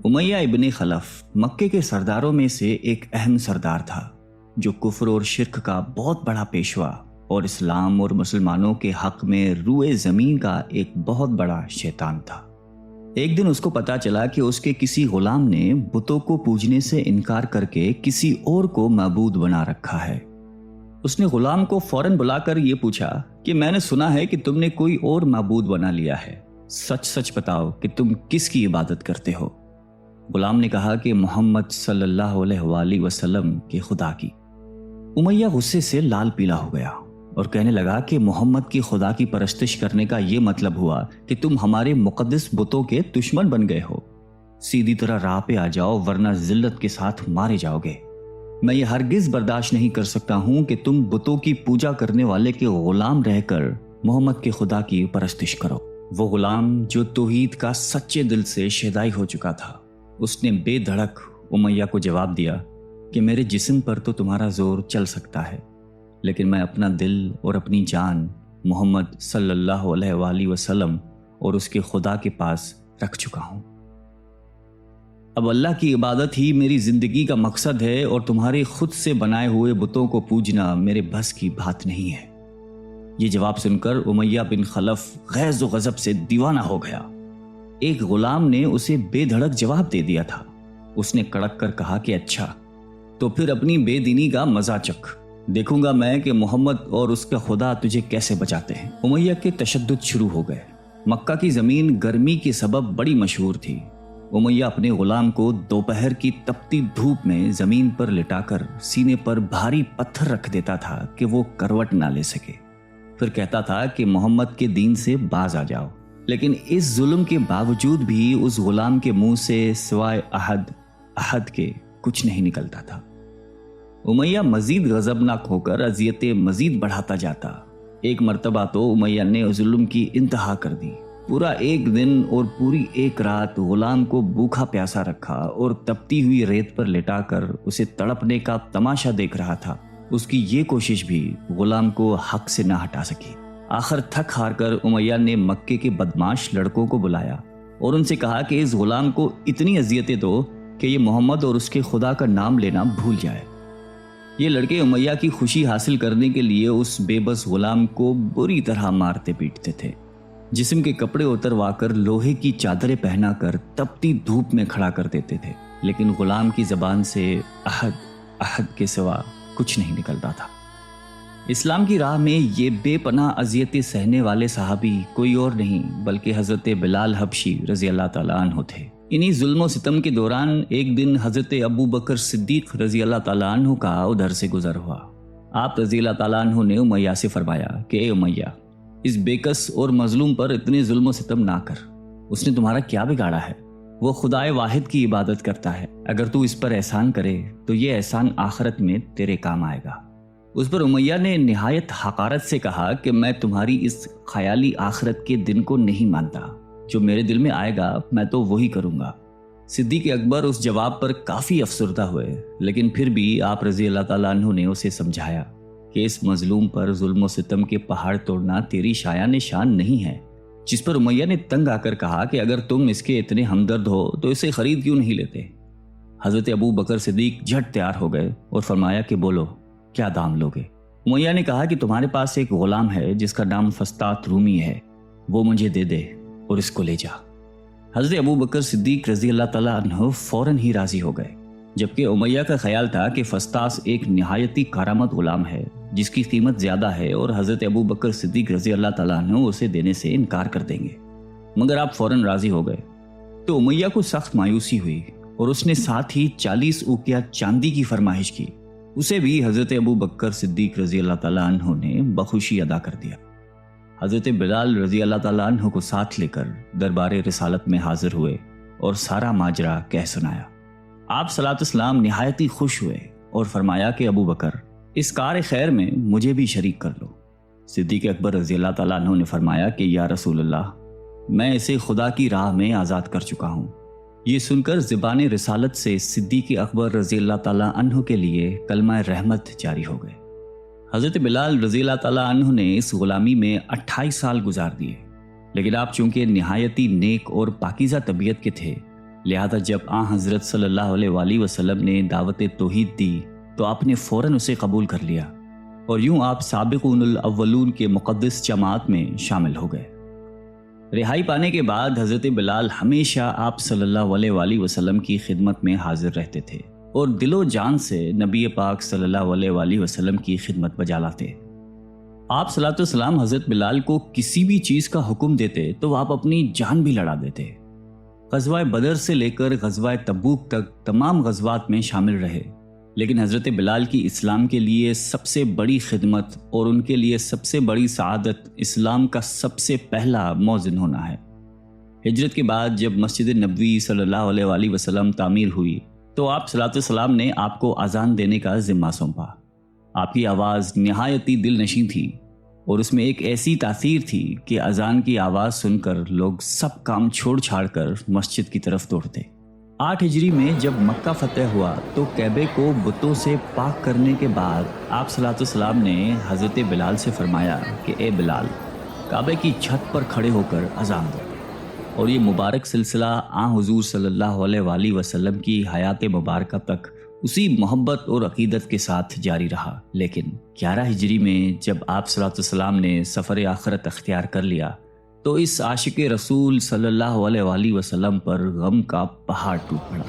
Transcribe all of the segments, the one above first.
امیہ ابن خلف مکے کے سرداروں میں سے ایک اہم سردار تھا جو کفر اور شرک کا بہت بڑا پیشوا اور اسلام اور مسلمانوں کے حق میں روئے زمین کا ایک بہت بڑا شیطان تھا۔ ایک دن اس کو پتا چلا کہ اس کے کسی غلام نے بتوں کو پوجنے سے انکار کر کے کسی اور کو معبود بنا رکھا ہے۔ اس نے غلام کو فوراً بلا کر یہ پوچھا کہ میں نے سنا ہے کہ تم نے کوئی اور معبود بنا لیا ہے، سچ سچ بتاؤ کہ تم کس کی عبادت کرتے ہو؟ غلام نے کہا کہ محمد صلی اللہ علیہ وآلہ وسلم کے خدا کی۔ امیہ غصے سے لال پیلا ہو گیا اور کہنے لگا کہ محمد کی خدا کی پرستش کرنے کا یہ مطلب ہوا کہ تم ہمارے مقدس بتوں کے دشمن بن گئے ہو۔ سیدھی طرح راہ پہ آ جاؤ ورنہ ذلت کے ساتھ مارے جاؤ گے۔ میں یہ ہرگز برداشت نہیں کر سکتا ہوں کہ تم بتوں کی پوجا کرنے والے کے غلام رہ کر محمد کے خدا کی پرستش کرو۔ وہ غلام جو توحید کا سچے دل سے شیدائی ہو چکا تھا، اس نے بے دھڑک امیہ کو جواب دیا کہ میرے جسم پر تو تمہارا زور چل سکتا ہے، لیکن میں اپنا دل اور اپنی جان محمد صلی اللہ علیہ وآلہ وسلم اور اس کے خدا کے پاس رکھ چکا ہوں۔ اب اللہ کی عبادت ہی میری زندگی کا مقصد ہے اور تمہارے خود سے بنائے ہوئے بتوں کو پوجنا میرے بس کی بات نہیں ہے۔ یہ جواب سن کر امیہ بن خلف غیظ و غضب سے دیوانہ ہو گیا۔ ایک غلام نے اسے بے دھڑک جواب دے دیا تھا۔ اس نے کڑک کر کہا کہ اچھا تو پھر اپنی بے دینی کا مزہ چکھ، دیکھوں گا میں کہ محمد اور اس کا خدا تجھے کیسے بچاتے ہیں۔ امیہ کے تشدد شروع ہو گئے۔ مکہ کی زمین گرمی کے سبب بڑی مشہور تھی۔ امیہ اپنے غلام کو دوپہر کی تپتی دھوپ میں زمین پر لٹا کر سینے پر بھاری پتھر رکھ دیتا تھا کہ وہ کروٹ نہ لے سکے۔ پھر کہتا تھا کہ محمد کے دین سے باز آ جاؤ، لیکن اس ظلم کے باوجود بھی اس غلام کے منہ سے سوائے احد کے کچھ نہیں نکلتا تھا۔ امیہ مزید غضبناک ہو کر اذیتیں مزید بڑھاتا جاتا۔ ایک مرتبہ تو امیہ نے ظلم کی انتہا کر دی۔ پورا ایک دن اور پوری ایک رات غلام کو بھوکا پیاسا رکھا اور تپتی ہوئی ریت پر لٹا کر اسے تڑپنے کا تماشا دیکھ رہا تھا۔ اس کی یہ کوشش بھی غلام کو حق سے نہ ہٹا سکی۔ آخر تھک ہار کر امیہ نے مکے کے بدماش لڑکوں کو بلایا اور ان سے کہا کہ اس غلام کو اتنی اذیتیں دو کہ یہ محمد اور اس کے خدا کا نام لینا بھول جائے۔ یہ لڑکے امیہ کی خوشی حاصل کرنے کے لیے اس بے بس غلام کو بری طرح مارتے پیٹتے تھے۔ جسم کے کپڑے اتروا کر لوہے کی چادریں پہنا کر تپتی دھوپ میں کھڑا کر دیتے تھے، لیکن غلام کی زبان سے احد کے سوا کچھ نہیں نکلتا تھا۔ اسلام کی راہ میں یہ بے پناہ اذیتیں سہنے والے صحابی کوئی اور نہیں بلکہ حضرت بلال حبشی رضی اللہ تعالیٰ عنہ تھے۔ انہی ظلم و ستم کے دوران ایک دن حضرت ابو بکر صدیق رضی اللہ تعالیٰ عنہ کا ادھر سے گزر ہوا۔ آپ رضی اللہ تعالیٰ عنہ نے امیہ سے فرمایا کہ اے امیہ، اس بےکس اور مظلوم پر اتنے ظلم و ستم نہ کر۔ اس نے تمہارا کیا بگاڑا ہے؟ وہ خدائے واحد کی عبادت کرتا ہے۔ اگر تو اس پر احسان کرے تو یہ احسان آخرت میں تیرے کام آئے گا۔ اس پر امیہ نے نہایت حقارت سے کہا کہ میں تمہاری اس خیالی آخرت کے دن کو نہیں مانتا، جو میرے دل میں آئے گا میں تو وہی کروں گا۔ صدیق اکبر اس جواب پر کافی افسردہ ہوئے، لیکن پھر بھی آپ رضی اللہ تعالیٰ عنہ نے اسے سمجھایا کہ اس مظلوم پر ظلم و ستم کے پہاڑ توڑنا تیری شایان شان نہیں ہے۔ جس پر امیہ نے تنگ آ کر کہا کہ اگر تم اس کے اتنے ہمدرد ہو تو اسے خرید کیوں نہیں لیتے؟ حضرت ابو بکر صدیق جھٹ تیار ہو گئے اور فرمایا کہ بولو کیا دام لوگے؟ امیہ نے کہا کہ تمہارے پاس ایک غلام ہے جس کا نام فسطاط رومی ہے، وہ مجھے دے دے اور اس کو لے جا۔ حضرت ابو بکر صدیق رضی اللہ تعالیٰ عنہ فوراً ہی راضی ہو گئے، جبکہ امیہ کا خیال تھا کہ فسطاط ایک نہایتی کارآمد غلام ہے جس کی قیمت زیادہ ہے اور حضرت ابو بکر صدیق رضی اللہ تعالیٰ عنہ اسے دینے سے انکار کر دیں گے، مگر آپ فوراً راضی ہو گئے۔ تو امیہ کو سخت مایوسی ہوئی اور اس نے ساتھ ہی 40 اوقیہ چاندی کی فرمائش کی۔ اسے بھی حضرت ابو بکر صدیق رضی اللہ تعالیٰ عنہ نے بخوشی ادا کر دیا۔ حضرت بلال رضی اللہ تعالیٰ عنہ کو ساتھ لے کر دربار رسالت میں حاضر ہوئے اور سارا ماجرا کہہ سنایا۔ آپ صلی اللہ علیہ وسلم نہایت ہی خوش ہوئے اور فرمایا کہ ابو بکر، اس کار خیر میں مجھے بھی شریک کر لو۔ صدیق اکبر رضی اللہ تعالیٰ عنہ نے فرمایا کہ یا رسول اللہ، میں اسے خدا کی راہ میں آزاد کر چکا ہوں۔ یہ سن کر زبان رسالت سے صدیق اکبر رضی اللہ تعالیٰ عنہ کے لیے کلمہ رحمت جاری ہو گئے۔ حضرت بلال رضی اللہ تعالیٰ عنہ نے اس غلامی میں 28 سال گزار دیے، لیکن آپ چونکہ نہایتی نیک اور پاکیزہ طبیعت کے تھے لہذا جب حضرت صلی اللہ علیہ وآلہ وسلم نے دعوت توحید دی تو آپ نے فوراً اسے قبول کر لیا، اور یوں آپ سابقون الاولون کے مقدس جماعت میں شامل ہو گئے۔ رہائی پانے کے بعد حضرت بلال ہمیشہ آپ صلی اللہ علیہ وآلہ وسلم کی خدمت میں حاضر رہتے تھے اور دل و جان سے نبی پاک صلی اللہ علیہ وآلہ وسلم کی خدمت بجا لاتے۔ آپ صلی اللہ علیہ وسلم حضرت بلال کو کسی بھی چیز کا حکم دیتے تو آپ اپنی جان بھی لڑا دیتے۔ غزوہ بدر سے لے کر غزوہ تبوک تک تمام غزوات میں شامل رہے، لیکن حضرت بلال کی اسلام کے لیے سب سے بڑی خدمت اور ان کے لیے سب سے بڑی سعادت اسلام کا سب سے پہلا موذن ہونا ہے۔ ہجرت کے بعد جب مسجد نبوی صلی اللہ علیہ وآلہ وسلم تعمیر ہوئی تو آپ صلی اللہ علیہ وسلم نے آپ کو اذان دینے کا ذمہ سونپا۔ آپ کی آواز نہایت ہی دل نشیں تھی اور اس میں ایک ایسی تاثیر تھی کہ اذان کی آواز سن کر لوگ سب کام چھوڑ چھاڑ کر مسجد کی طرف دوڑتے۔ 8 ہجری میں جب مکہ فتح ہوا تو کعبے کو بتوں سے پاک کرنے کے بعد آپ صلی اللہ علیہ وسلم نے حضرت بلال سے فرمایا کہ اے بلال، کعبے کی چھت پر کھڑے ہو کر اذان دو، اور یہ مبارک سلسلہ حضور صلی اللہ علیہ وآلہ وسلم کی حیات مبارکہ تک اسی محبت اور عقیدت کے ساتھ جاری رہا۔ لیکن 11 ہجری میں جب آپ صلی اللہ علیہ وسلم نے سفر آخرت اختیار کر لیا تو اس عاشق رسول صلی اللہ علیہ وآلہ وسلم پر غم کا پہاڑ ٹوٹ پڑا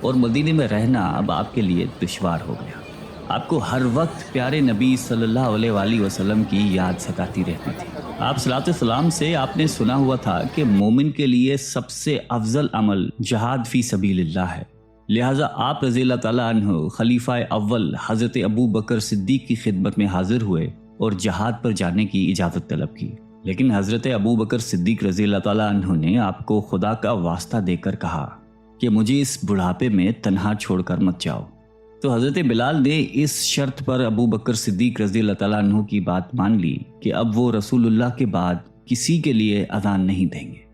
اور مدینے میں رہنا اب آپ کے لیے دشوار ہو گیا۔ آپ کو ہر وقت پیارے نبی صلی اللہ علیہ وآلہ وسلم کی یاد ستاتی رہتی تھی۔ آپ صلی اللہ علیہ وسلم سے آپ نے سنا ہوا تھا کہ مومن کے لیے سب سے افضل عمل جہاد فی سبیل اللہ ہے، لہٰذا آپ رضی اللہ تعالیٰ عنہ خلیفہ اول حضرت ابو بکر صدیق کی خدمت میں حاضر ہوئے اور جہاد پر جانے کی اجازت طلب کی، لیکن حضرت ابو بکر صدیق رضی اللہ تعالیٰ عنہ نے آپ کو خدا کا واسطہ دے کر کہا کہ مجھے اس بڑھاپے میں تنہا چھوڑ کر مت جاؤ۔ تو حضرت بلال نے اس شرط پر ابو بکر صدیق رضی اللہ تعالیٰ عنہ کی بات مان لی کہ اب وہ رسول اللہ کے بعد کسی کے لیے اذان نہیں دیں گے۔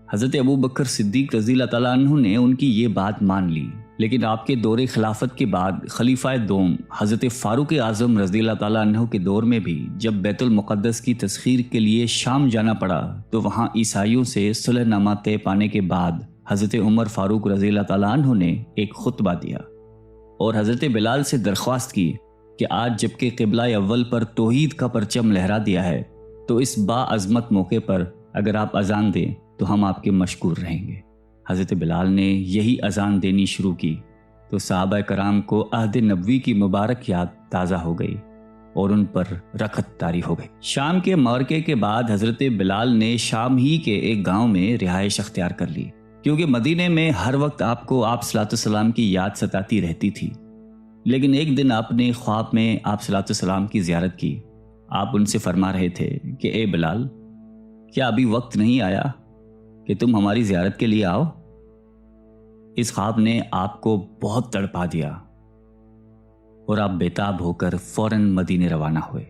حضرت ابو بکر صدیق رضی اللہ تعالیٰ عنہ نے ان کی یہ بات مان لی، لیکن آپ کے دور خلافت کے بعد خلیفہ دوم حضرت فاروق اعظم رضی اللہ تعالیٰ عنہ کے دور میں بھی جب بیت المقدس کی تسخیر کے لیے شام جانا پڑا تو وہاں عیسائیوں سے صلح نامہ طے پانے کے بعد حضرت عمر فاروق رضی اللہ تعالیٰ عنہ نے ایک خطبہ دیا اور حضرت بلال سے درخواست کی کہ آج جب کہ قبلہ اول پر توحید کا پرچم لہرا دیا ہے تو اس با عظمت موقع پر اگر آپ اذان دیں تو ہم آپ کے مشکور رہیں گے۔ حضرت بلال نے یہی اذان دینی شروع کی تو صحابہ کرام کو عہد نبوی کی مبارک یاد تازہ ہو گئی اور ان پر رخت طاری ہو گئی۔ شام کے معرکے کے بعد حضرت بلال نے شام ہی کے ایک گاؤں میں رہائش اختیار کر لی، کیونکہ مدینے میں ہر وقت آپ کو آپ صلی اللہ علیہ وسلم کی یاد ستاتی رہتی تھی۔ لیکن ایک دن آپ نے خواب میں آپ صلی اللہ علیہ وسلم کی زیارت کی۔ آپ ان سے فرما رہے تھے کہ اے بلال، کیا ابھی وقت نہیں آیا کہ تم ہماری زیارت کے لیے آؤ؟ اس خواب نے آپ کو بہت تڑپا دیا اور آپ بےتاب ہو کر فوراً مدینے روانہ ہوئے۔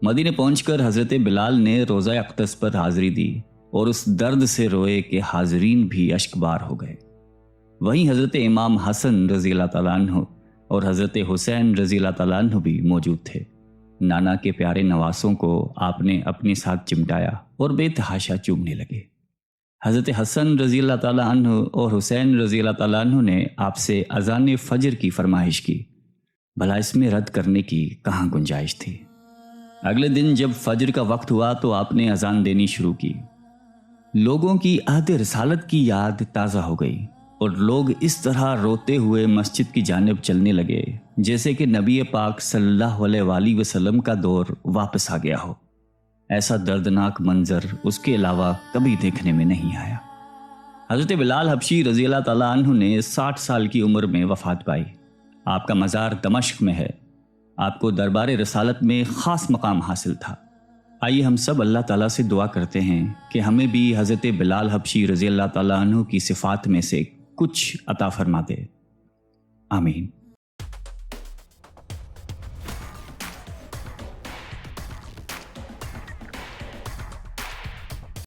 مدینے پہنچ کر حضرت بلال نے روزہ اقدس پر حاضری دی اور اس درد سے روئے کہ حاضرین بھی اشک بار ہو گئے۔ وہیں حضرت امام حسن رضی اللہ تعالیٰ عنہ اور حضرت حسین رضی اللہ تعالیٰ عنہ بھی موجود تھے۔ نانا کے پیارے نواسوں کو آپ نے اپنے ساتھ چمٹایا اور بے تحاشا چومنے لگے۔ حضرت حسن رضی اللہ تعالیٰ عنہ اور حسین رضی اللہ تعالیٰ عنہ نے آپ سے اذان فجر کی فرمائش کی، بھلا اس میں رد کرنے کی کہاں گنجائش تھی۔ اگلے دن جب فجر کا وقت ہوا تو آپ نے اذان دینی شروع کی۔ لوگوں کی عہد رسالت کی یاد تازہ ہو گئی اور لوگ اس طرح روتے ہوئے مسجد کی جانب چلنے لگے جیسے کہ نبی پاک صلی اللہ علیہ وآلہ وسلم کا دور واپس آ گیا ہو۔ ایسا دردناک منظر اس کے علاوہ کبھی دیکھنے میں نہیں آیا۔ حضرت بلال حبشی رضی اللہ تعالیٰ عنہ نے 60 سال کی عمر میں وفات پائی۔ آپ کا مزار دمشق میں ہے۔ آپ کو دربار رسالت میں خاص مقام حاصل تھا۔ آئیے ہم سب اللہ تعالیٰ سے دعا کرتے ہیں کہ ہمیں بھی حضرت بلال حبشی رضی اللہ تعالیٰ عنہ کی صفات میں سے کچھ عطا فرما دے۔ آمین۔